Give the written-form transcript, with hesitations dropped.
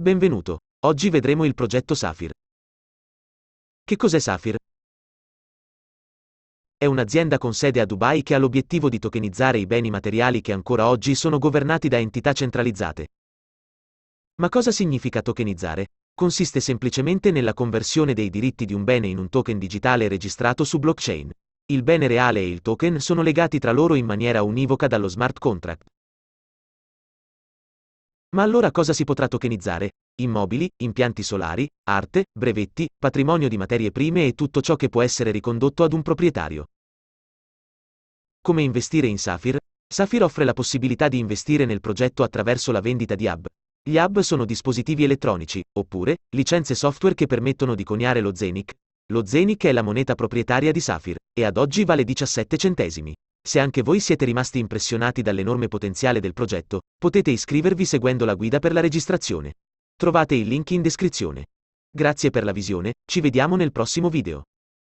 Benvenuto. Oggi vedremo il progetto Sapphire. Che cos'è Sapphire? È un'azienda con sede a Dubai che ha l'obiettivo di tokenizzare i beni materiali che ancora oggi sono governati da entità centralizzate. Ma cosa significa tokenizzare? Consiste semplicemente nella conversione dei diritti di un bene in un token digitale registrato su blockchain. Il bene reale e il token sono legati tra loro in maniera univoca dallo smart contract. Ma allora cosa si potrà tokenizzare? Immobili, impianti solari, arte, brevetti, patrimonio di materie prime e tutto ciò che può essere ricondotto ad un proprietario. Come investire in Sapphire? Sapphire offre la possibilità di investire nel progetto attraverso la vendita di hub. Gli hub sono dispositivi elettronici, oppure, licenze software che permettono di coniare lo Zenic. Lo Zenic è la moneta proprietaria di Sapphire, e ad oggi vale 17 centesimi. Se anche voi siete rimasti impressionati dall'enorme potenziale del progetto, potete iscrivervi seguendo la guida per la registrazione. Trovate il link in descrizione. Grazie per la visione, ci vediamo nel prossimo video.